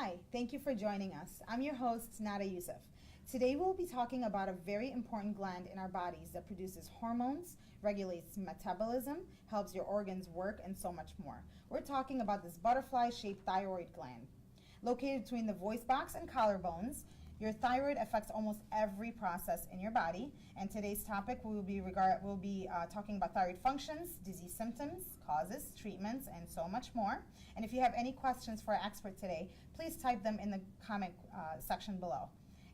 Hi, thank you for joining us. I'm your host, Nada Yusuf. Today we'll be talking about a very important gland in our bodies that produces hormones, regulates metabolism, helps your organs work, and so much more. We're talking about this butterfly-shaped thyroid gland. Located between the voice box and collarbones, your thyroid affects almost every process in your body, and today's topic we'll be talking about thyroid functions, disease symptoms, causes, treatments, and so much more. And if you have any questions for our expert today, please type them in the comment section below.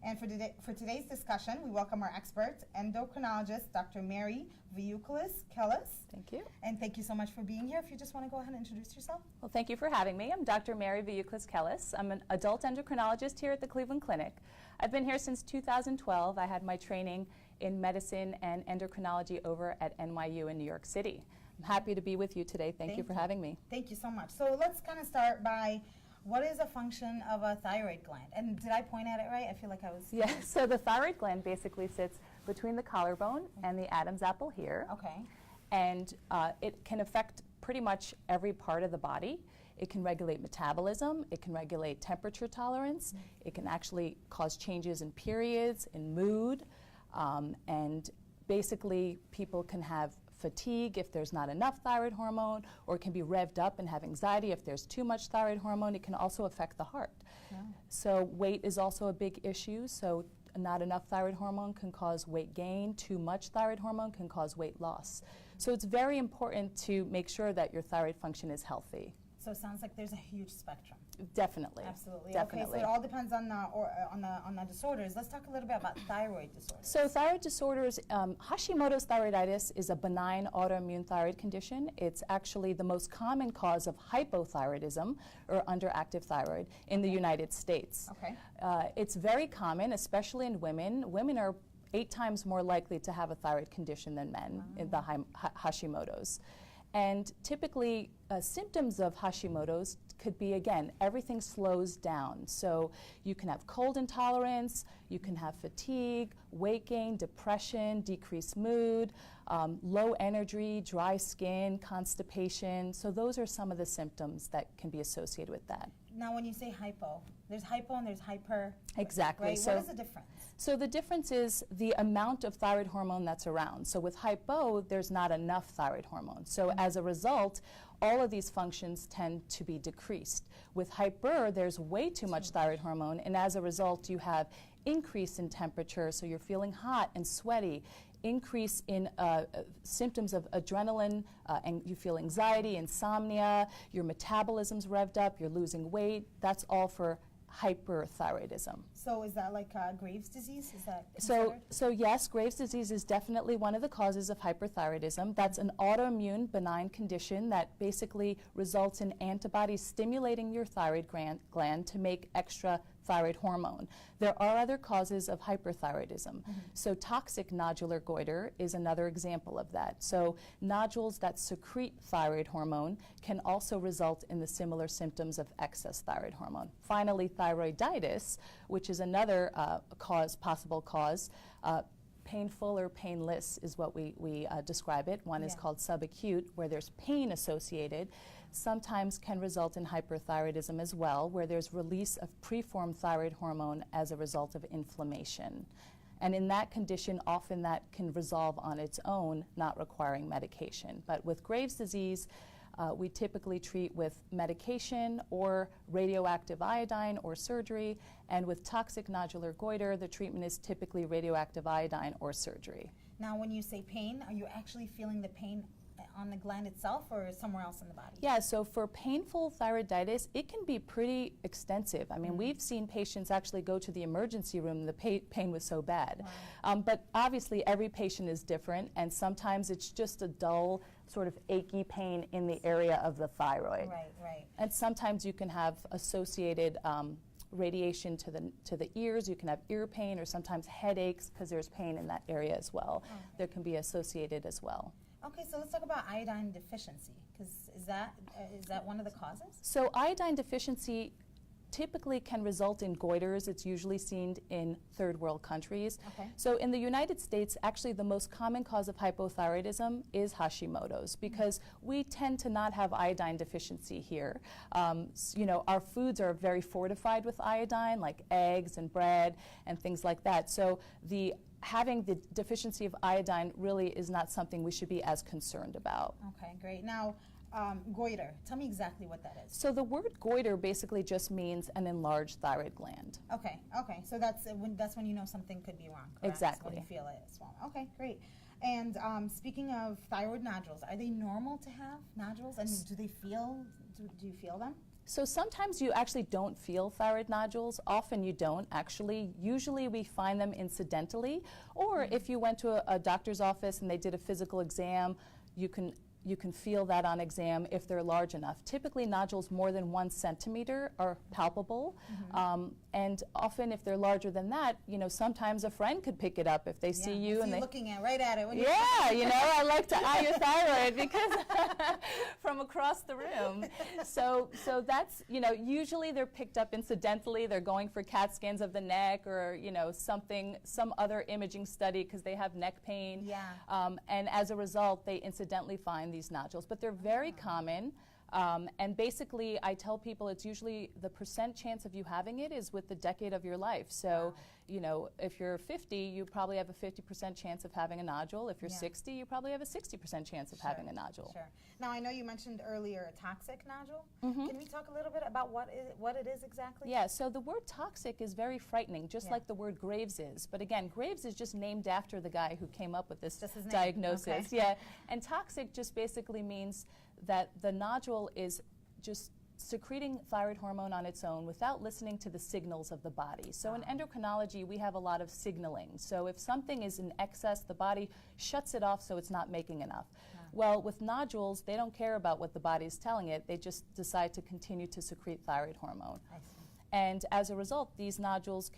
And for today's discussion, we welcome our expert, endocrinologist, Dr. Mary Vouyiouklis Kellis. Thank you. And thank you so much for being here. If you just want to go ahead and introduce yourself. Well, thank you for having me. I'm Dr. Mary Vouyiouklis Kellis. I'm an adult endocrinologist here at the Cleveland Clinic. I've been here since 2012. I had my training in medicine and endocrinology over at NYU in New York City. I'm happy to be with you today. Thank you for having me. Thank you so much. So let's kind of start by, what is a function of a thyroid gland? And did I point at it right? I feel like I was... Yeah, so the thyroid gland basically sits between the collarbone and the Adam's apple here. Okay. And it can affect pretty much every part of the body. It can regulate metabolism, it can regulate temperature tolerance, it can actually cause changes in periods, in mood, and basically people can have fatigue if there's not enough thyroid hormone, or it can be revved up and have anxiety if there's too much thyroid hormone. It can also affect the heart. Yeah. So weight is also a big issue. So not enough thyroid hormone can cause weight gain. Too much thyroid hormone can cause weight loss. So it's very important to make sure that your thyroid function is healthy. So it sounds like there's a huge spectrum. Definitely. Absolutely. Definitely. Okay, so it all depends on the disorders. Let's talk a little bit about thyroid disorders. So thyroid disorders, Hashimoto's thyroiditis is a benign autoimmune thyroid condition. It's actually the most common cause of hypothyroidism, or underactive thyroid, in the United States. Okay. It's very common, especially in women. Women are 8 times more likely to have a thyroid condition than men in the Hashimoto's. And typically, symptoms of Hashimoto's could be, again, everything slows down. So you can have cold intolerance, you can have fatigue, weight gain, depression, decreased mood, low energy, dry skin, constipation. So those are some of the symptoms that can be associated with that. Now, when you say hypo, there's hypo and there's hyper. Exactly. Right? So what is the difference? So the difference is the amount of thyroid hormone that's around. So with hypo, there's not enough thyroid hormone. So as a result, all of these functions tend to be decreased. With hyper, there's way too much thyroid hormone, and as a result, you have increase in temperature, so you're feeling hot and sweaty, increase in symptoms of adrenaline, and you feel anxiety, insomnia, your metabolism's revved up, you're losing weight. That's all for hyperthyroidism. So is that like Graves' disease? Is that considered? So yes, Graves' disease is definitely one of the causes of hyperthyroidism. That's an autoimmune benign condition that basically results in antibodies stimulating your thyroid gland to make extra thyroid hormone. There are other causes of hyperthyroidism. So toxic nodular goiter is another example of that. So nodules that secrete thyroid hormone can also result in the similar symptoms of excess thyroid hormone. Finally, thyroiditis, which is another possible cause, painful or painless is what we describe it. One is called subacute, where there's pain associated. Sometimes can result in hyperthyroidism as well, where there's release of preformed thyroid hormone as a result of inflammation. And in that condition, often that can resolve on its own, not requiring medication. But with Graves' disease, we typically treat with medication or radioactive iodine or surgery. And with toxic nodular goiter, the treatment is typically radioactive iodine or surgery. Now, when you say pain, are you actually feeling the pain on the gland itself or somewhere else in the body? Yeah, so for painful thyroiditis, it can be pretty extensive. I mean, we've seen patients actually go to the emergency room, the pain was so bad. Wow. But obviously every patient is different, and sometimes it's just a dull, sort of achy pain in the area of the thyroid. Right, right. And sometimes you can have associated radiation to the ears. You can have ear pain or sometimes headaches because there's pain in that area as well. Okay. There can be associated as well. Okay, so let's talk about iodine deficiency, because is that one of the causes? So iodine deficiency typically can result in goiters. It's usually seen in third world countries. Okay. So in the United States, actually the most common cause of hypothyroidism is Hashimoto's, because we tend to not have iodine deficiency here. You know, our foods are very fortified with iodine, like eggs and bread and things like that. So having the deficiency of iodine really is not something we should be as concerned about. Okay, great. Now, goiter. Tell me exactly what that is. So the word goiter basically just means an enlarged thyroid gland. Okay, okay. So that's when you know something could be wrong, correct? Exactly. When you feel it swollen. Okay, great. And speaking of thyroid nodules, are they normal to have nodules? And do you feel them? So sometimes you actually don't feel thyroid nodules. Often you don't, actually. Usually we find them incidentally. Or if you went to a doctor's office and they did a physical exam, you can feel that on exam if they're large enough. Typically nodules more than 1 centimeter are palpable. And often if they're larger than that, you know, sometimes a friend could pick it up if they see you. And looking right at it. When you know, I like to eye your thyroid because from across the room. So that's, you know, usually they're picked up incidentally. They're going for CAT scans of the neck or, you know, some other imaging study because they have neck pain. Yeah. And as a result, they incidentally find these nodules. But they're very common. And basically, I tell people it's usually the % chance of you having it is with the decade of your life. So, you know, if you're 50, you probably have a 50% chance of having a nodule. If you're 60, you probably have a 60% chance of having a nodule. Sure. Now, I know you mentioned earlier a toxic nodule. Can we talk a little bit about what it is exactly? Yeah, so the word toxic is very frightening, just like the word Graves is. But again, Graves is just named after the guy who came up with this diagnosis. Okay. Yeah, and toxic just basically means that the nodule is just secreting thyroid hormone on its own without listening to the signals of the body. So in endocrinology, we have a lot of signaling. So if something is in excess, the body shuts it off so it's not making enough. Well, with nodules, they don't care about what the body is telling it. They just decide to continue to secrete thyroid hormone. I see. And as a result, these nodules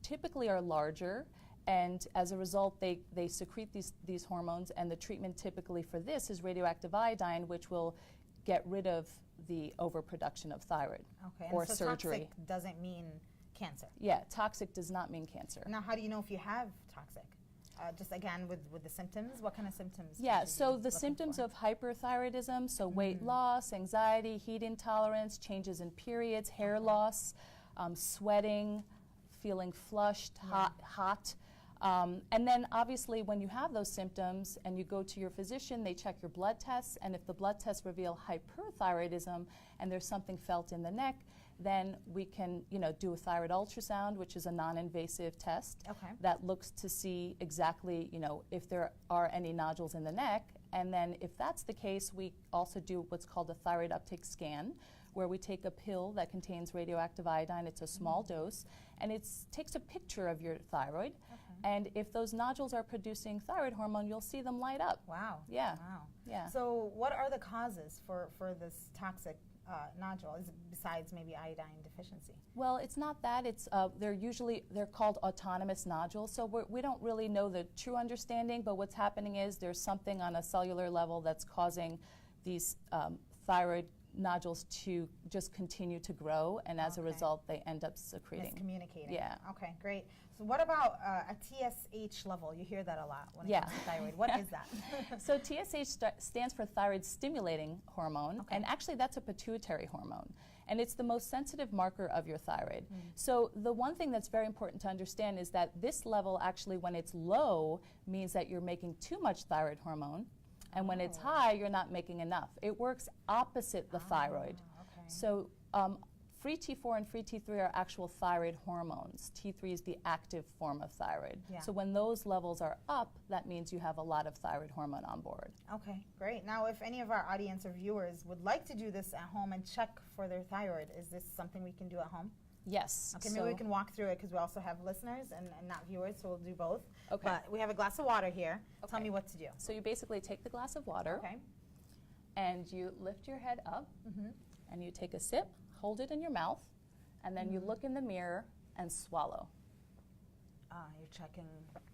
typically are larger. And as a result, they secrete these hormones, and the treatment typically for this is radioactive iodine, which will get rid of the overproduction of thyroid or so surgery. Toxic doesn't mean cancer. Yeah, toxic does not mean cancer. Now, how do you know if you have toxic? Just again with the symptoms, what kind of symptoms? Yeah, so the symptoms of hyperthyroidism, so weight loss, anxiety, heat intolerance, changes in periods, hair loss, sweating, feeling flushed, hot. And then obviously when you have those symptoms and you go to your physician, they check your blood tests, and if the blood tests reveal hyperthyroidism and there's something felt in the neck, then we can, you know, do a thyroid ultrasound, which is a non-invasive test that looks to see exactly, you know, if there are any nodules in the neck. And then if that's the case, we also do what's called a thyroid uptake scan, where we take a pill that contains radioactive iodine. It's a small dose, and it takes a picture of your thyroid. And if those nodules are producing thyroid hormone, you'll see them light up. Wow. Yeah. Wow. Yeah. So what are the causes for this toxic nodule, besides maybe iodine deficiency? Well, it's not that. It's they're called autonomous nodules. So we don't really know the true understanding, but what's happening is there's something on a cellular level that's causing these thyroid nodules to just continue to grow, and as a result, they end up secreting. Miscommunicating. Yeah. Okay, great. So what about a TSH level? You hear that a lot when it comes to thyroid. What is that? So TSH stands for thyroid stimulating hormone, and actually that's a pituitary hormone. And it's the most sensitive marker of your thyroid. So the one thing that's very important to understand is that this level actually, when it's low, means that you're making too much thyroid hormone. And when it's high, you're not making enough. It works opposite the thyroid. So free T4 and free T3 are actual thyroid hormones. T3 is the active form of thyroid. So when those levels are up, that means you have a lot of thyroid hormone on board. Okay, great. Now, if any of our audience or viewers would like to do this at home and check for their thyroid, is this something we can do at home? Yes. Okay, maybe we can walk through it because we also have listeners and not viewers, so we'll do both. Okay. But we have a glass of water here. Tell me what to do. So you basically take the glass of water, and you lift your head up, and you take a sip, hold it in your mouth, and then you look in the mirror and swallow. You're checking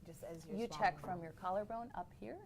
just as you're You swallowing. check from your collarbone up here,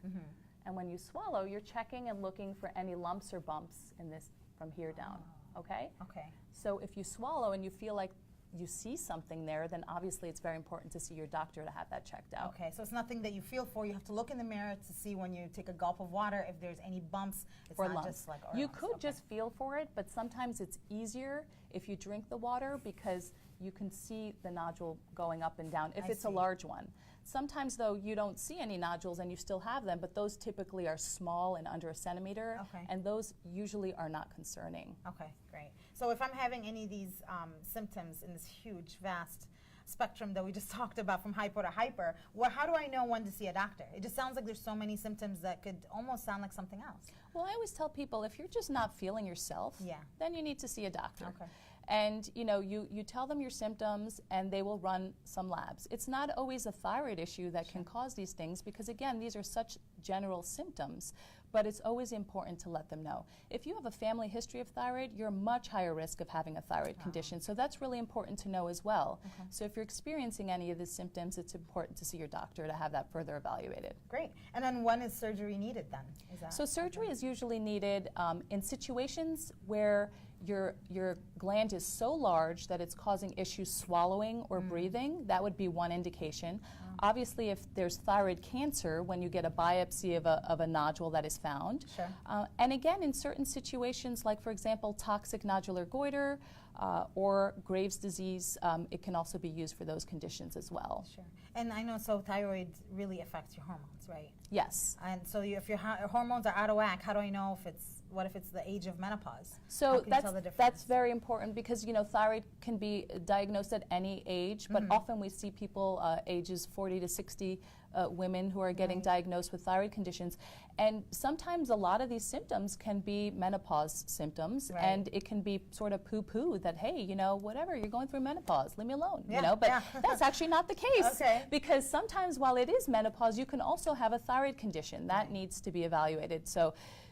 and when you swallow, you're checking and looking for any lumps or bumps in this from here down. okay? Okay. So if you swallow and you feel like you see something there, then obviously it's very important to see your doctor to have that checked out. Okay, so it's nothing that you feel for. You have to look in the mirror to see when you take a gulp of water if there's any bumps. It's Or not lumps. just like You lumps. could Okay. just feel for it, but sometimes it's easier if you drink the water because you can see the nodule going up and down if I it's a see. large one. Sometimes, though, you don't see any nodules and you still have them, but those typically are small and under a centimeter, Okay. and those usually are not concerning. Okay, great. So if I'm having any of these symptoms in this huge, vast spectrum that we just talked about from hypo to hyper, how do I know when to see a doctor? It just sounds like there's so many symptoms that could almost sound like something else. Well, I always tell people if you're just not feeling yourself, Yeah. then you need to see a doctor. Okay. And you tell them your symptoms and they will run some labs. It's not always a thyroid issue that can cause these things because, again, these are such general symptoms, but it's always important to let them know. If you have a family history of thyroid, you're much higher risk of having a thyroid condition, so that's really important to know as well. Okay. So if you're experiencing any of these symptoms, it's important to see your doctor to have that further evaluated. Great. And then when is surgery needed then? So surgery is usually needed in situations where your gland is so large that it's causing issues swallowing or breathing. That would be one indication. Obviously, if there's thyroid cancer, when you get a biopsy of a nodule that is found. Sure. And again, in certain situations, like for example, toxic nodular goiter or Graves' disease, it can also be used for those conditions as well. Sure. And I know, so thyroid really affects your hormones, right? Yes. And so if your hormones are out of whack, how do I know what if it's the age of menopause? How So can you tell the difference? that's very important because thyroid can be diagnosed at any age, but often we see people ages 40 to 60 women who are getting diagnosed with thyroid conditions, and sometimes a lot of these symptoms can be menopause symptoms, and it can be sort of poo-poo that, hey, whatever, you're going through menopause, leave me alone, but that's actually not the case because sometimes while it is menopause, you can also have a thyroid condition that needs to be evaluated.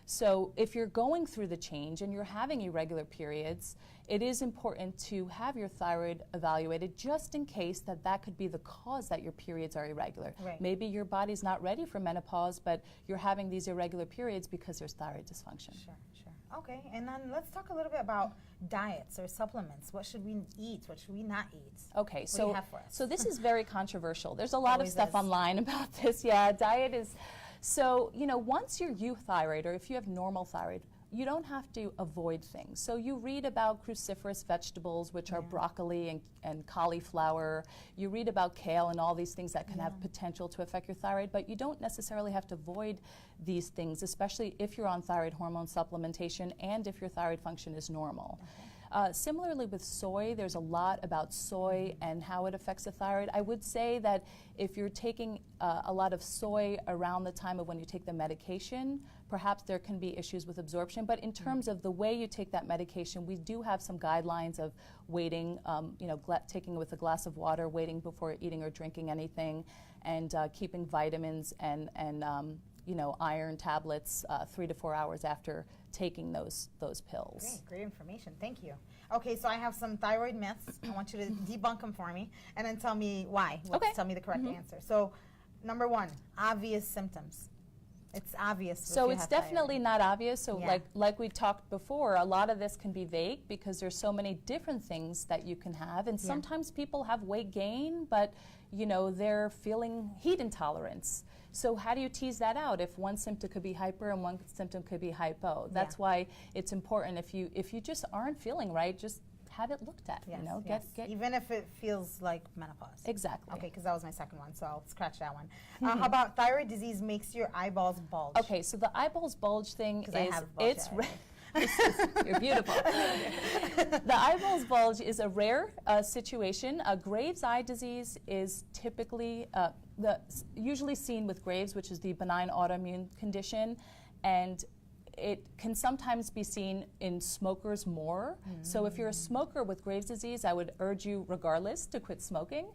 So if you're going through the change and you're having irregular periods, it is important to have your thyroid evaluated just in case that could be the cause that your periods are irregular. Right. Maybe your body's not ready for menopause, but you're having these irregular periods because there's thyroid dysfunction. Sure, sure. Okay, and then let's talk a little bit about diets or supplements. What should we eat? What should we not eat? Okay, What do you have for us? so this is very controversial. There's a lot of Always stuff is. online about this. Yeah, diet is... So, once you're euthyroid, or if you have normal thyroid, you don't have to avoid things. So you read about cruciferous vegetables, which are broccoli and cauliflower. You read about kale and all these things that can have potential to affect your thyroid, but you don't necessarily have to avoid these things, especially if you're on thyroid hormone supplementation and if your thyroid function is normal. Similarly with soy, there's a lot about soy and how it affects the thyroid. I would say that if you're taking a lot of soy around the time of when you take the medication, perhaps there can be issues with absorption. But in terms of the way you take that medication, we do have some guidelines of waiting, taking it with a glass of water, waiting before eating or drinking anything, and keeping vitamins and iron tablets 3 to 4 hours after taking those pills. Great information. Thank you. Okay, so I have some thyroid myths. I want you to debunk them for me and then tell me why. Tell me the correct answer. So, number one, obvious symptoms. It's obvious. So it's definitely not obvious. So like we talked before, a lot of this can be vague because there's so many different things that you can have. And sometimes people have weight gain, but they're feeling heat intolerance. So how do you tease that out if one symptom could be hyper and one symptom could be hypo? That's why it's important if you just aren't feeling right, just have it looked at. Get even if it feels like menopause. Exactly. Okay, because that was my second one, so I'll scratch that one. How about thyroid disease makes your eyeballs bulge? Okay, so the eyeballs bulge thing is you're beautiful. The eyeballs bulge is a rare situation. Graves' eye disease is typically usually seen with Graves, which is the benign autoimmune condition, and it can sometimes be seen in smokers more. So if you're a smoker with Graves' disease, I would urge you, regardless, to quit smoking.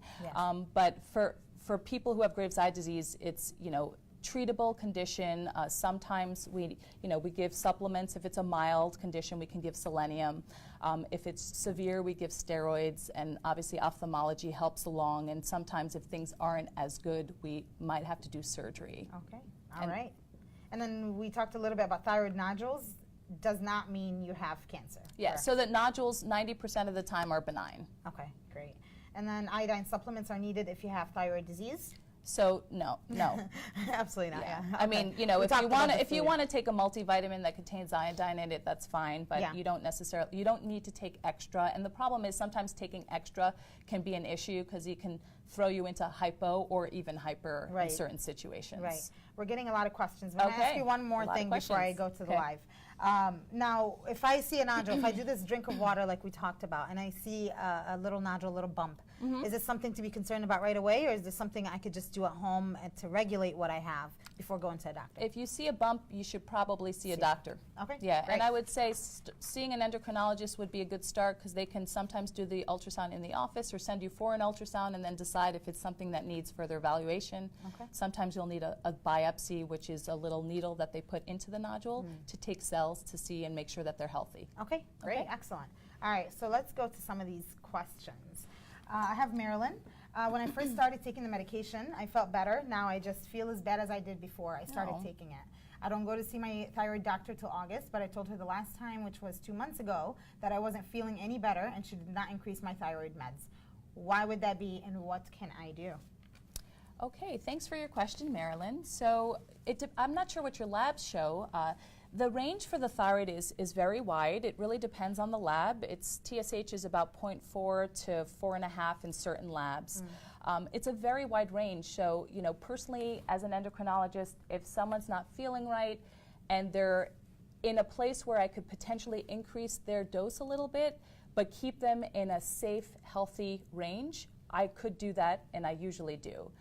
But for people who have Graves' eye disease, it's treatable condition. Sometimes we give supplements. If it's a mild condition, we can give selenium. If it's severe, we give steroids, and obviously ophthalmology helps along. And sometimes if things aren't as good, we might have to do surgery. Okay, all right. And then we talked a little bit about thyroid nodules. does not mean you have cancer. Yeah, correct? so that nodules 90% of the time are benign. Okay, great. And then iodine supplements are needed if you have thyroid disease? So no. Absolutely not, yeah. I mean, you know, We if you want to take a multivitamin that contains iodine in it, that's fine, but you don't need to take extra. And the problem is sometimes taking extra can be an issue because it can throw you into hypo or even hyper in certain situations. Right. We're getting a lot of questions. I'm going to ask you one more thing before I go to the live. Now, if I see a nodule, if I do this drink of water like we talked about, and I see a little nodule, a little bump, is this something to be concerned about right away, or is this something I could just do at home to regulate what I have before going to a doctor? If you see a bump, you should probably see a doctor. Okay. Yeah, great. and I would say seeing an endocrinologist would be a good start because they can sometimes do the ultrasound in the office or send you for an ultrasound and then decide if it's something that needs further evaluation. Okay. Sometimes you'll need a biopsy, which is a little needle that they put into the nodule to take cells to see and make sure that they're healthy. Okay, great, excellent. All right, so let's go to some of these questions. I have Marilyn. When I first started taking the medication, I felt better. Now I just feel as bad as I did before I started taking it. I don't go to see my thyroid doctor till August, but I told her the last time, which was 2 months ago, that I wasn't feeling any better and she did not increase my thyroid meds. Why would that be, and what can I do? Okay, thanks for your question, Marilyn. So I'm not sure what your labs show. The range for the thyroid is very wide. It really depends on the lab. TSH is about 0.4 to 4.5 in certain labs. It's a very wide range. So, you know, personally, as an endocrinologist, if someone's not feeling right and they're in a place where I could potentially increase their dose a little bit, but keep them in a safe, healthy range, I could do that, and I usually do.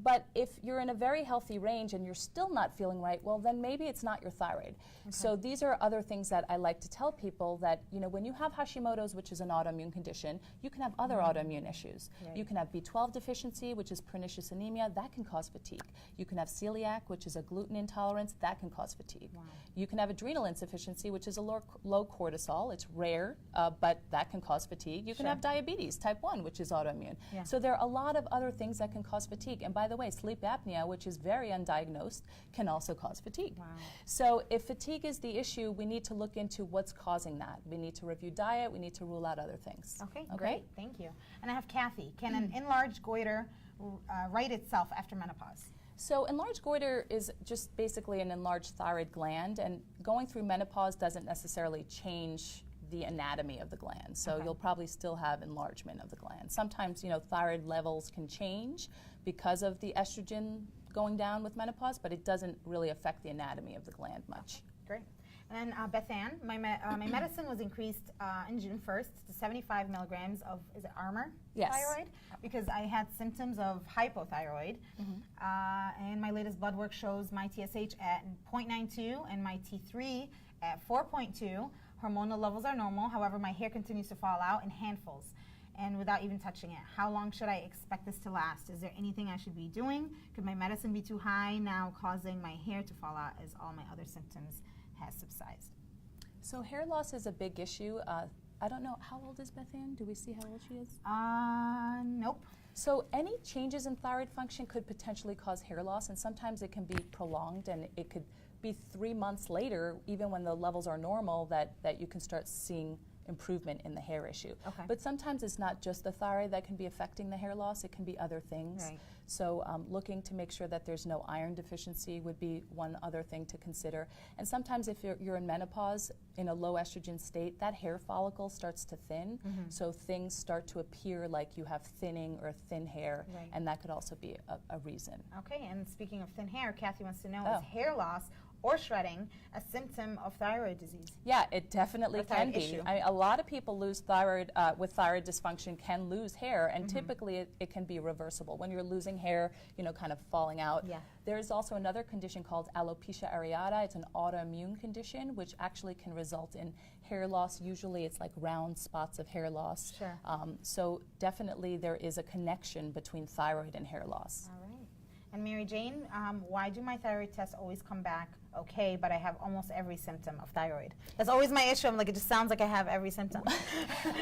But if you're in a very healthy range and you're still not feeling right, well, then maybe it's not your thyroid. Okay. So these are other things that I like to tell people that, you know, when you have Hashimoto's, which is an autoimmune condition, you can have other autoimmune issues. Right. You can have B12 deficiency, which is pernicious anemia, that can cause fatigue. You can have celiac, which is a gluten intolerance, that can cause fatigue. Wow. You can have adrenal insufficiency, which is a low cortisol. It's rare, but that can cause fatigue. You can have diabetes, type 1, which is autoimmune. Yeah. So there are a lot of other things that can cause fatigue. And by the way, sleep apnea, which is very undiagnosed, can also cause fatigue. Wow. So if fatigue is the issue, we need to look into what's causing that. We need to review diet. We need to rule out other things. Okay, great. Thank you. And I have Kathy. Can an enlarged goiter right itself after menopause? So enlarged goiter is just basically an enlarged thyroid gland, and going through menopause doesn't necessarily change the anatomy of the gland. So you'll probably still have enlargement of the gland. Sometimes, you know, thyroid levels can change because of the estrogen going down with menopause, but it doesn't really affect the anatomy of the gland much. Great. And then Beth Ann, my medicine was increased in June 1st to 75 milligrams of, is it Armour? Yes. Thyroid? Because I had symptoms of hypothyroid. And my latest blood work shows my TSH at 0.92 and my T3 at 4.2. Hormonal levels are normal, however, my hair continues to fall out in handfuls and without even touching it. How long should I expect this to last? Is there anything I should be doing? Could my medicine be too high now, causing my hair to fall out as all my other symptoms has subsided? So hair loss is a big issue. I don't know, how old is Beth Ann? Do we see how old she is? Nope. So any changes in thyroid function could potentially cause hair loss, and sometimes it can be prolonged, and it could be 3 months later, even when the levels are normal, that you can start seeing improvement in the hair issue. Okay. But sometimes it's not just the thyroid that can be affecting the hair loss, it can be other things. Right. So looking to make sure that there's no iron deficiency would be one other thing to consider. And sometimes if you're in menopause, in a low estrogen state, that hair follicle starts to thin, so things start to appear like you have thinning or thin hair, and that could also be a reason. Okay, and speaking of thin hair, Kathy wants to know, is hair loss or shredding a symptom of thyroid disease? Yeah, it definitely can be. A lot of people lose thyroid, with thyroid dysfunction can lose hair, and typically it can be reversible. When you're losing hair, you know, kind of falling out. Yeah. There's also another condition called alopecia areata. It's an autoimmune condition which actually can result in hair loss. Usually it's like round spots of hair loss. Sure. So definitely there is a connection between thyroid and hair loss. All right. And Mary Jane, why do my thyroid tests always come back okay, but I have almost every symptom of thyroid? That's always my issue. I'm like, it just sounds like I have every symptom.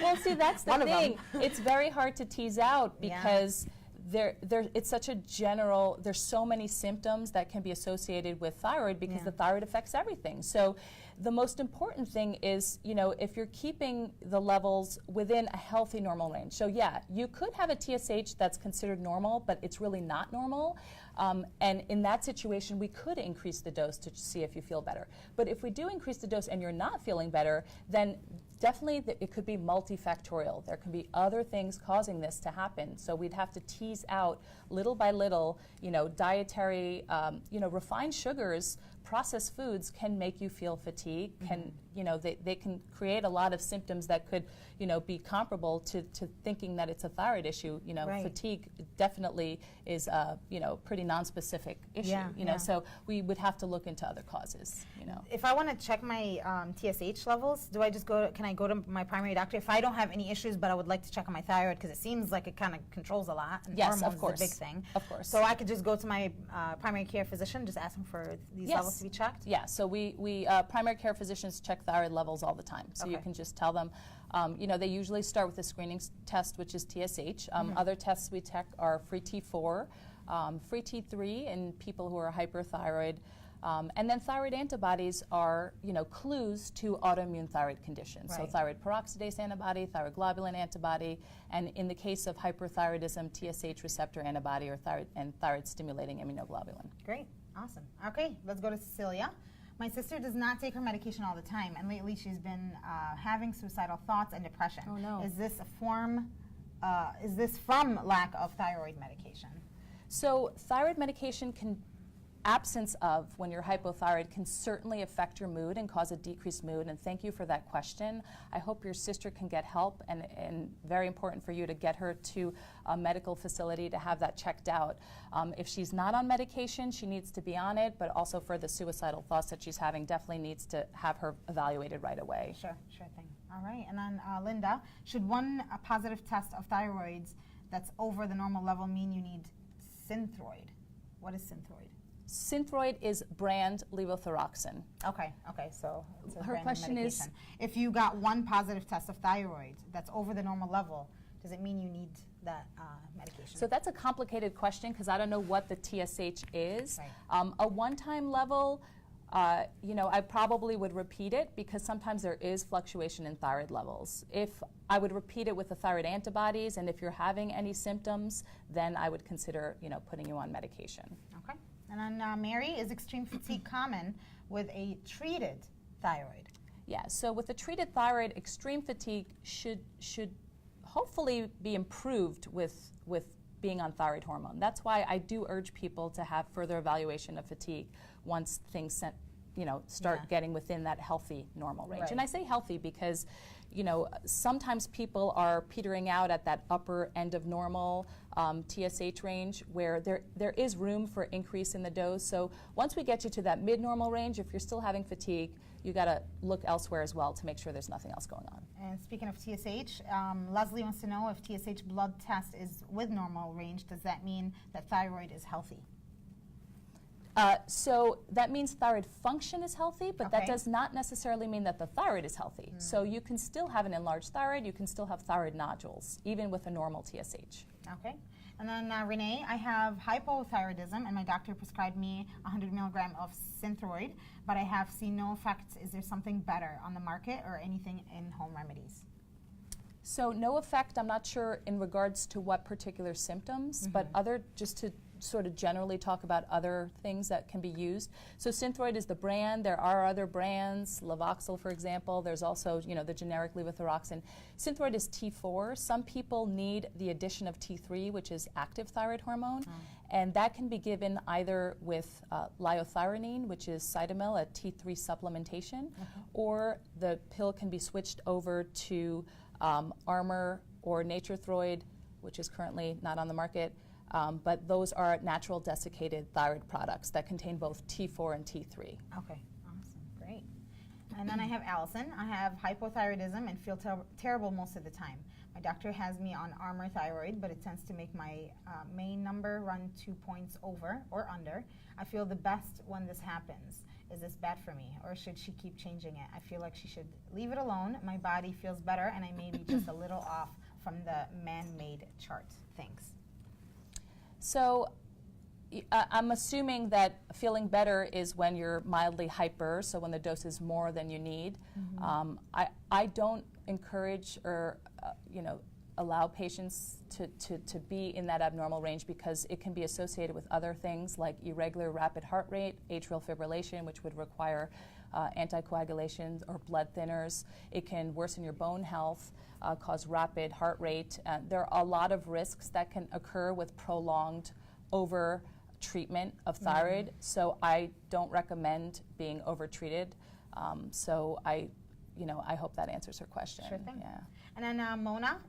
Well, see, that's the thing. It's very hard to tease out because it's such a general, there's so many symptoms that can be associated with thyroid because the thyroid affects everything. So the most important thing is, if you're keeping the levels within a healthy normal range. So yeah, you could have a TSH that's considered normal, but it's really not normal. And in that situation, we could increase the dose to see if you feel better. But if we do increase the dose and you're not feeling better, then definitely it could be multifactorial. There can be other things causing this to happen. So we'd have to tease out little by little, dietary, refined sugars, processed foods can make you feel fatigue, they can create a lot of symptoms that could, be comparable to thinking that it's a thyroid issue. Right. Fatigue definitely is a, pretty non-specific issue, so we would have to look into other causes, If I want to check my TSH levels, can I go to my primary doctor if I don't have any issues, but I would like to check on my thyroid because it seems like it kind of controls a lot, and yes, hormones of course. is a big thing. Of course. So I could just go to my primary care physician, just ask him for these levels to be checked? Yeah, so we primary care physicians check thyroid levels all the time. So you can just tell them, they usually start with a screening test, which is TSH. Other tests we check are free T4, free T3 in people who are hyperthyroid. And then thyroid antibodies are, clues to autoimmune thyroid conditions. Right. So thyroid peroxidase antibody, thyroid globulin antibody, and in the case of hyperthyroidism, TSH receptor antibody or thyroid stimulating immunoglobulin. Great, awesome. Okay, let's go to Cecilia. My sister does not take her medication all the time, and lately she's been having suicidal thoughts and depression. Oh no. Is this from lack of thyroid medication? So thyroid medication absence of when you're hypothyroid can certainly affect your mood and cause a decreased mood, and thank you for that question. I hope your sister can get help, and very important for you to get her to a medical facility to have that checked out. If she's not on medication, she needs to be on it, but also for the suicidal thoughts that she's having, definitely needs to have her evaluated right away. Sure thing. All right, and then Linda, should one positive test of thyroids that's over the normal level mean you need Synthroid? What is Synthroid? Synthroid is brand levothyroxine. Okay, so it's a Her brand question medication. is, if you got one positive test of thyroid that's over the normal level, does it mean you need that medication? So that's a complicated question because I don't know what the TSH is. Right. A one-time level, I probably would repeat it because sometimes there is fluctuation in thyroid levels. If I would repeat it with the thyroid antibodies, and if you're having any symptoms, then I would consider, putting you on medication. Okay. And then Mary, is extreme fatigue common with a treated thyroid? Yeah, so with a treated thyroid, extreme fatigue should hopefully be improved with being on thyroid hormone. That's why I do urge people to have further evaluation of fatigue once things start getting within that healthy normal range. Right. And I say healthy because sometimes people are petering out at that upper end of normal TSH range where there is room for increase in the dose. So once we get you to that mid-normal range, if you're still having fatigue, you got to look elsewhere as well to make sure there's nothing else going on. And speaking of TSH, Leslie wants to know if TSH blood test is with normal range, does that mean that thyroid is healthy? So that means thyroid function is healthy, but that Okay. does not necessarily mean that the thyroid is healthy. So you can still have an enlarged thyroid, you can still have thyroid nodules, even with a normal TSH. Okay. And then Renee, I have hypothyroidism, and my doctor prescribed me 100 milligram of Synthroid, but I have seen no effects. Is there something better on the market or anything in home remedies? So no effect, I'm not sure in regards to what particular symptoms, but just to sort of generally talk about other things that can be used. So Synthroid is the brand. There are other brands, Levoxyl, for example. There's also, the generic levothyroxine. Synthroid is T4. Some people need the addition of T3, which is active thyroid hormone, and that can be given either with liothyronine, which is Cytomel, a T3 supplementation, or the pill can be switched over to Armour or Nature-Throid, which is currently not on the market. But those are natural desiccated thyroid products that contain both T4 and T3. Okay, awesome, great. And then I have Allison. I have hypothyroidism and feel terrible most of the time. My doctor has me on Armour thyroid, but it tends to make my main number run 2 points over or under. I feel the best when this happens. Is this bad for me, or should she keep changing it? I feel like she should leave it alone. My body feels better, and I may be just a little off from the man-made chart. Thanks. So I'm assuming that feeling better is when you're mildly hyper, so when the dose is more than you need. I don't encourage or allow patients to be in that abnormal range because it can be associated with other things like irregular rapid heart rate, atrial fibrillation, which would require anticoagulation or blood thinners. It can worsen your bone health, cause rapid heart rate. There are a lot of risks that can occur with prolonged over treatment of thyroid, so I don't recommend being over-treated. So I hope that answers her question. Sure thing. Yeah. And then Mona,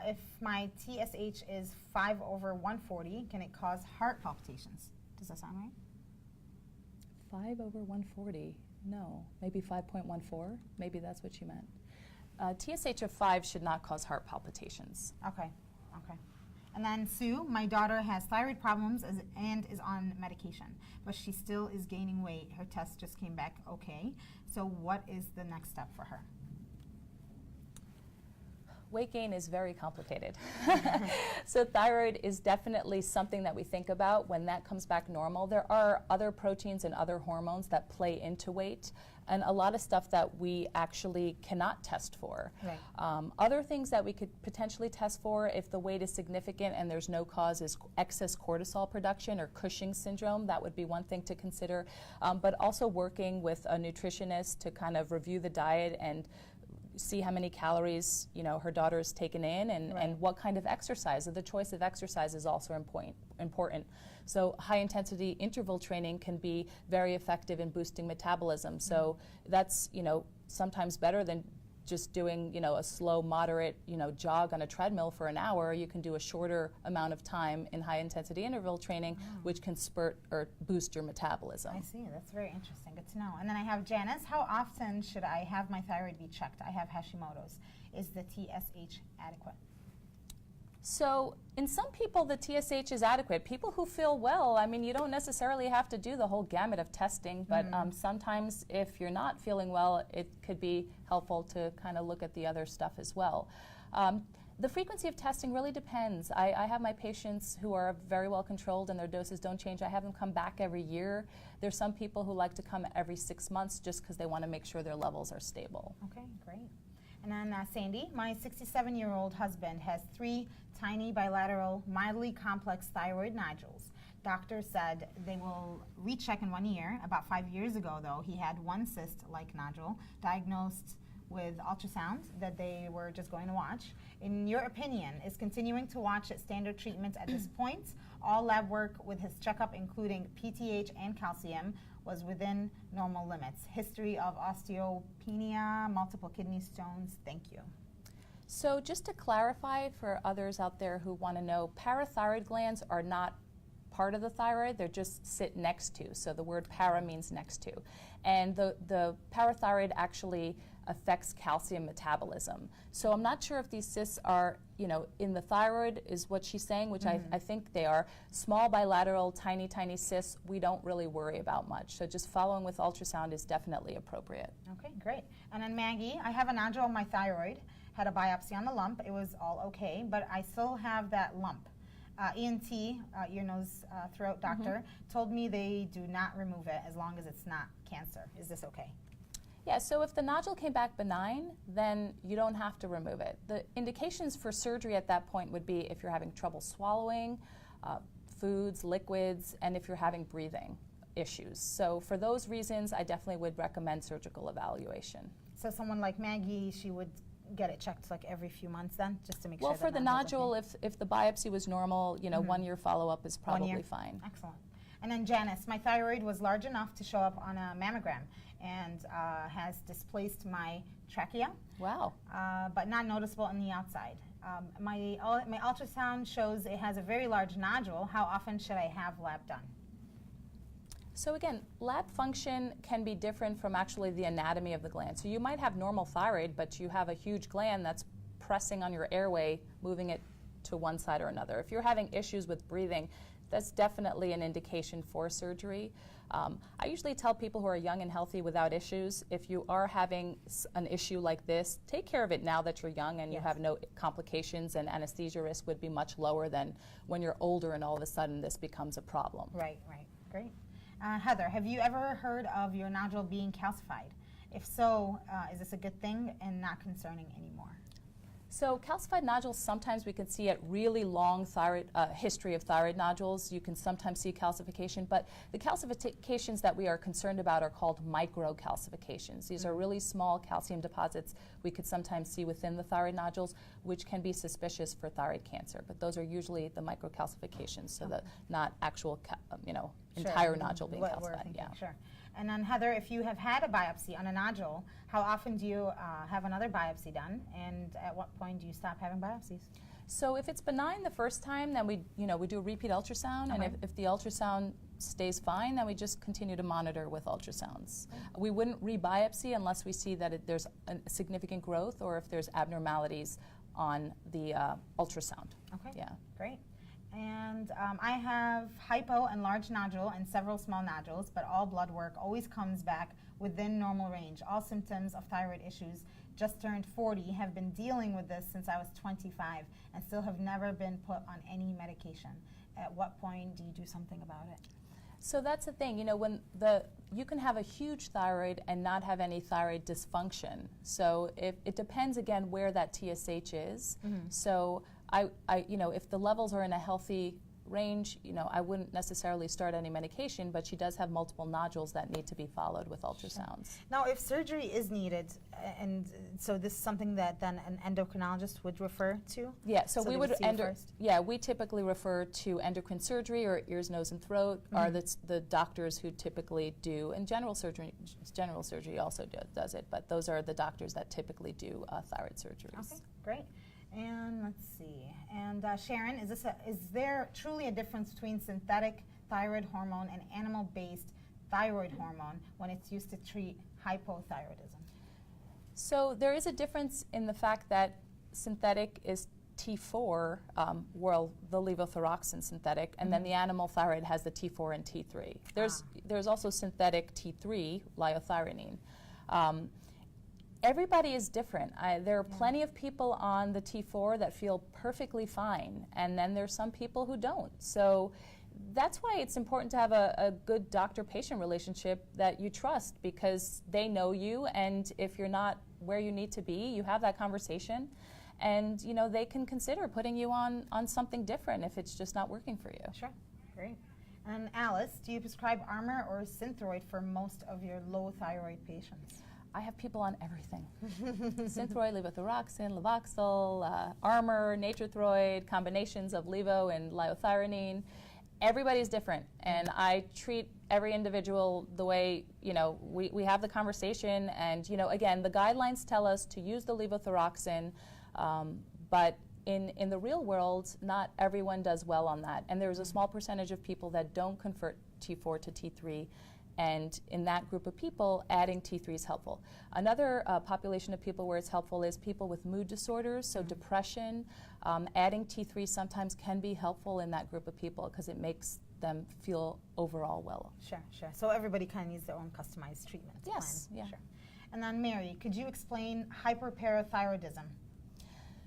if my TSH is 5/140, can it cause heart palpitations? Does that sound right? 5/140? No, maybe 5.14. Maybe that's what you meant. TSH of 5 should not cause heart palpitations. Okay. And then Sue, my daughter has thyroid problems and is on medication, but she still is gaining weight. Her test just came back okay. So what is the next step for her? Weight gain is very complicated. So thyroid is definitely something that we think about when that comes back normal. There are other proteins and other hormones that play into weight, and a lot of stuff that we actually cannot test for. Right. Other things that we could potentially test for if the weight is significant and there's no cause is excess cortisol production or Cushing's syndrome. That would be one thing to consider. But also working with a nutritionist to kind of review the diet and see how many calories her daughter has taken in and what kind of exercise. The choice of exercise is also important. So high intensity interval training can be very effective in boosting metabolism. So that's sometimes better than just doing a slow, moderate jog on a treadmill for an hour. You can do a shorter amount of time in high intensity interval training, which can spurt or boost your metabolism. I see. That's very interesting. Good to know. And then I have Janice. How often should I have my thyroid be checked? I have Hashimoto's. Is the TSH adequate? So in some people, the TSH is adequate. People who feel well, I mean, you don't necessarily have to do the whole gamut of testing, but sometimes if you're not feeling well, it could be helpful to kind of look at the other stuff as well. The frequency of testing really depends. I have my patients who are very well controlled and their doses don't change. I have them come back every year. There's some people who like to come every 6 months just because they want to make sure their levels are stable. Okay, great. And then Sandy, my 67-year-old husband has 3 tiny bilateral, mildly complex thyroid nodules. Doctor said they will recheck in 1 year. About 5 years ago, though, he had 1 cyst-like nodule diagnosed with ultrasound that they were just going to watch. In your opinion, is continuing to watch at standard treatment at this point? All lab work with his checkup, including PTH and calcium, was within normal limits. History of osteopenia, multiple kidney stones. Thank you. So just to clarify for others out there who want to know, parathyroid glands are not part of the thyroid, they just sit next to. So the word para means next to. And the parathyroid actually affects calcium metabolism. So I'm not sure if these cysts are, in the thyroid is what she's saying, which I think they are. Small bilateral, tiny cysts, we don't really worry about much. So just following with ultrasound is definitely appropriate. Okay, great. And then Maggie, I have a nodule on my thyroid, had a biopsy on the lump. It was all okay, but I still have that lump. ENT, ear, nose, throat doctor, told me they do not remove it as long as it's not cancer. Is this okay? Yeah, so if the nodule came back benign, then you don't have to remove it. The indications for surgery at that point would be if you're having trouble swallowing, foods, liquids, and if you're having breathing issues. So for those reasons, I definitely would recommend surgical evaluation. So someone like Maggie, she would get it checked like every few months then, just to make sure. Well, for the nodule, if the biopsy was normal, 1 year follow-up is probably fine. Excellent. And then Janice, my thyroid was large enough to show up on a mammogram and has displaced my trachea. Wow. But not noticeable on the outside. My ultrasound shows it has a very large nodule. How often should I have lab done? So again, lab function can be different from actually the anatomy of the gland. So you might have normal thyroid, but you have a huge gland that's pressing on your airway, moving it to one side or another. If you're having issues with breathing, that's definitely an indication for surgery. I usually tell people who are young and healthy without issues, if you are having an issue like this, take care of it now that you're young and you have no complications, and anesthesia risk would be much lower than when you're older and all of a sudden this becomes a problem. Right, right. Great. Heather, have you ever heard of your nodule being calcified? If so, is this a good thing and not concerning anymore? So calcified nodules, sometimes we can see at really long history of thyroid nodules. You can sometimes see calcification, but the calcifications that we are concerned about are called microcalcifications. These are really small calcium deposits we could sometimes see within the thyroid nodules, which can be suspicious for thyroid cancer. But those are usually the microcalcifications, so that not actual, entire nodule being calcified. Yeah. Sure. And then Heather, if you have had a biopsy on a nodule, how often do you have another biopsy done, and at what point do you stop having biopsies? So if it's benign the first time, then we do a repeat ultrasound, and if the ultrasound stays fine, then we just continue to monitor with ultrasounds. We wouldn't re-biopsy unless we see that there's a significant growth or if there's abnormalities on the ultrasound. Okay. Yeah. Great. And I have hypo and large nodule and several small nodules, but all blood work always comes back within normal range. All symptoms of thyroid issues. Just turned 40, have been dealing with this since I was 25 and still have never been put on any medication. At what point do you do something about it? So that's the thing, when you can have a huge thyroid and not have any thyroid dysfunction. So it depends again where that TSH is. So if the levels are in a healthy range, I wouldn't necessarily start any medication, but she does have multiple nodules that need to be followed with ultrasounds. Sure. Now, if surgery is needed, and so this is something that then an endocrinologist would refer to? Yeah, so we would we typically refer to endocrine surgery, or ears, nose, and throat are the doctors who typically do, and general surgery also does it, but those are the doctors that typically do thyroid surgeries. Okay, great. And let's see. And Sharon, is there truly a difference between synthetic thyroid hormone and animal-based thyroid hormone when it's used to treat hypothyroidism? So there is a difference in the fact that synthetic is T4, the levothyroxine synthetic, and then the animal thyroid has the T4 and T3. There's also synthetic T3, liothyronine. Everybody is different. There are plenty of people on the T4 that feel perfectly fine, and then there's some people who don't. So that's why it's important to have a good doctor-patient relationship that you trust, because they know you, and if you're not where you need to be, you have that conversation, and they can consider putting you on something different if it's just not working for you. Sure, great. And Alice, do you prescribe Armour or Synthroid for most of your low thyroid patients? I have people on everything. Synthroid, levothyroxine, Levoxyl, Armour, Nature-Throid, combinations of levo and liothyronine. Everybody's different, and I treat every individual the way, we have the conversation, and, again, the guidelines tell us to use the levothyroxine, but in the real world, not everyone does well on that, and there's a small percentage of people that don't convert T4 to T3, and in that group of people, adding T3 is helpful. Another population of people where it's helpful is people with mood disorders, so depression. Adding T3 sometimes can be helpful in that group of people because it makes them feel overall well. Sure, sure. So everybody kind of needs their own customized treatment plan. Yes, yeah. Sure. And then Mary, could you explain hyperparathyroidism?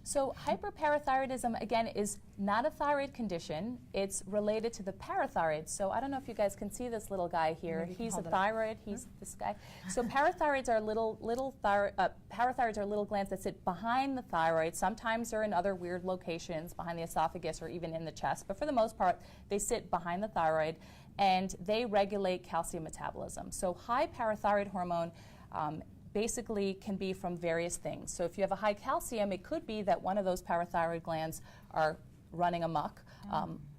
So hyperparathyroidism, again, is not a thyroid condition. It's related to the parathyroid. So I don't know if you guys can see this little guy here. He's a thyroid. He's this guy. So parathyroids are parathyroids are little glands that sit behind the thyroid. Sometimes they're in other weird locations, behind the esophagus or even in the chest. But for the most part, they sit behind the thyroid, and they regulate calcium metabolism. So high parathyroid hormone basically can be from various things. So if you have a high calcium, it could be that one of those parathyroid glands are running amok.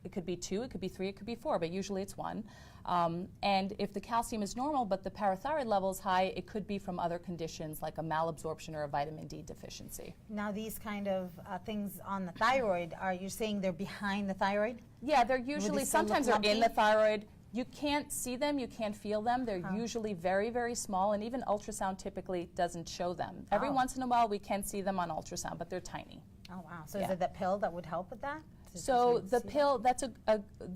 It could be 2, it could be 3, it could be 4, but usually it's 1. And if the calcium is normal but the parathyroid level is high, it could be from other conditions like a malabsorption or a vitamin D deficiency. Now these kind of things on the thyroid, are you saying they're behind the thyroid? Yeah, they're usually, sometimes they're in the thyroid. You can't see them, you can't feel them. They're usually very, very small, and even ultrasound typically doesn't show them. Every once in a while we can see them on ultrasound, but they're tiny. Oh, wow. So is it that pill that would help with that? So the pill,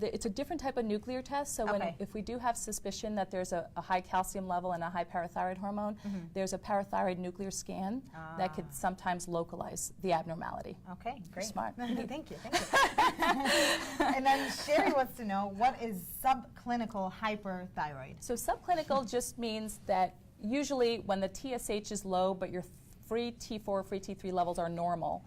it's a different type of nuclear test. So if we do have suspicion that there's a high calcium level and a high parathyroid hormone, there's a parathyroid nuclear scan that could sometimes localize the abnormality. Okay, great. You're smart. Thank you. And then Sherry wants to know, what is subclinical hyperthyroid? So subclinical just means that usually when the TSH is low but your free T4, free T3 levels are normal,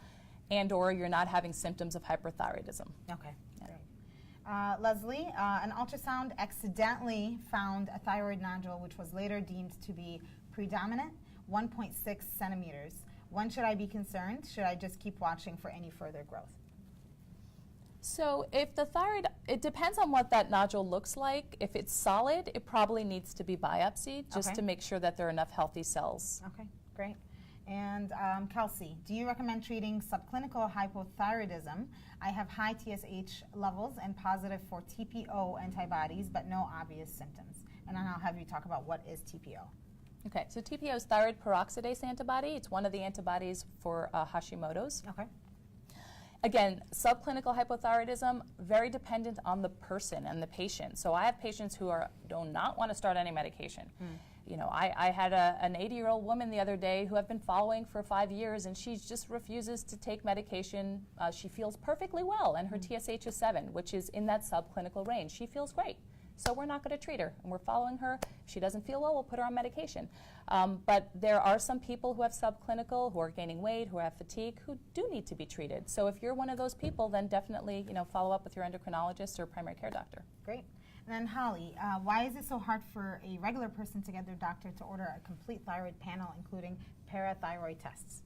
and or you're not having symptoms of hyperthyroidism. Okay, great. Leslie, an ultrasound accidentally found a thyroid nodule which was later deemed to be predominant, 1.6 centimeters. When should I be concerned? Should I just keep watching for any further growth? So if the thyroid, it depends on what that nodule looks like. If it's solid, it probably needs to be biopsied just to make sure that there are enough healthy cells. Okay, great. And Kelsey, do you recommend treating subclinical hypothyroidism? I have high TSH levels and positive for TPO antibodies, but no obvious symptoms. And then I'll have you talk about what is TPO. Okay, so TPO is thyroid peroxidase antibody. It's one of the antibodies for Hashimoto's. Okay. Again, subclinical hypothyroidism, very dependent on the person and the patient. So I have patients who do not want to start any medication. You know, I had an 80-year-old woman the other day who I've been following for 5 years, and she just refuses to take medication. She feels perfectly well, and her TSH is 7, which is in that subclinical range. She feels great. So we're not going to treat her, and we're following her. If she doesn't feel well, we'll put her on medication. But there are some people who have subclinical, who are gaining weight, who have fatigue, who do need to be treated. So if you're one of those people, then definitely, follow up with your endocrinologist or primary care doctor. Great. And then Holly, why is it so hard for a regular person to get their doctor to order a complete thyroid panel, including parathyroid tests?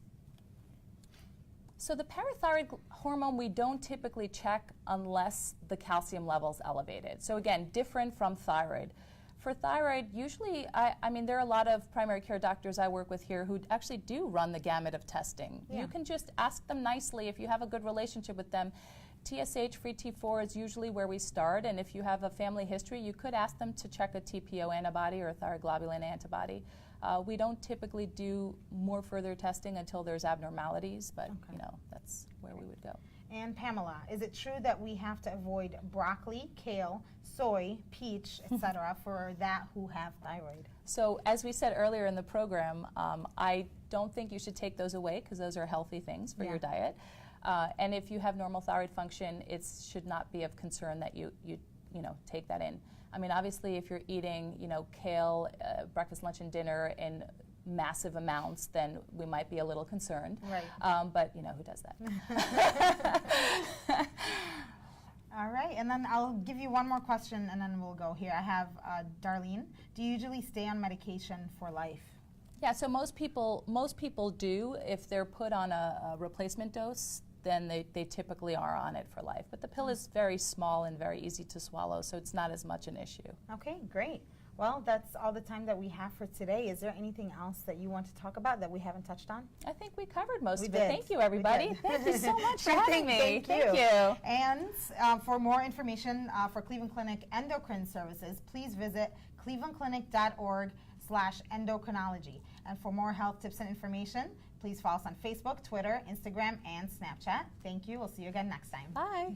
So the parathyroid hormone we don't typically check unless the calcium level's elevated. So again, different from thyroid. For thyroid, usually, I mean, there are a lot of primary care doctors I work with here who actually do run the gamut of testing. Yeah. You can just ask them nicely if you have a good relationship with them. TSH, free T4 is usually where we start, and if you have a family history, you could ask them to check a TPO antibody or a thyroglobulin antibody. We don't typically do more further testing until there's abnormalities, but that's where we would go. And Pamela, is it true that we have to avoid broccoli, kale, soy, peach, etc. for that who have thyroid? So as we said earlier in the program, I don't think you should take those away because those are healthy things for your diet. And if you have normal thyroid function, it should not be of concern that you take that in. I mean, obviously, if you're eating, kale, breakfast, lunch, and dinner in massive amounts, then we might be a little concerned. Right. But, who does that? All right, and then I'll give you one more question, and then we'll go here. I have Darlene. Do you usually stay on medication for life? Yeah, so most people do. If they're put on a replacement dose, then they typically are on it for life. But the pill is very small and very easy to swallow, so it's not as much an issue. Okay, great. Well, that's all the time that we have for today. Is there anything else that you want to talk about that we haven't touched on? I think we covered most of it. Thank you, everybody. Thank you so much for having me. Thank you. And for more information for Cleveland Clinic endocrine services, please visit clevelandclinic.org/endocrinology. And for more health tips and information, please follow us on Facebook, Twitter, Instagram, and Snapchat. Thank you. We'll see you again next time. Bye.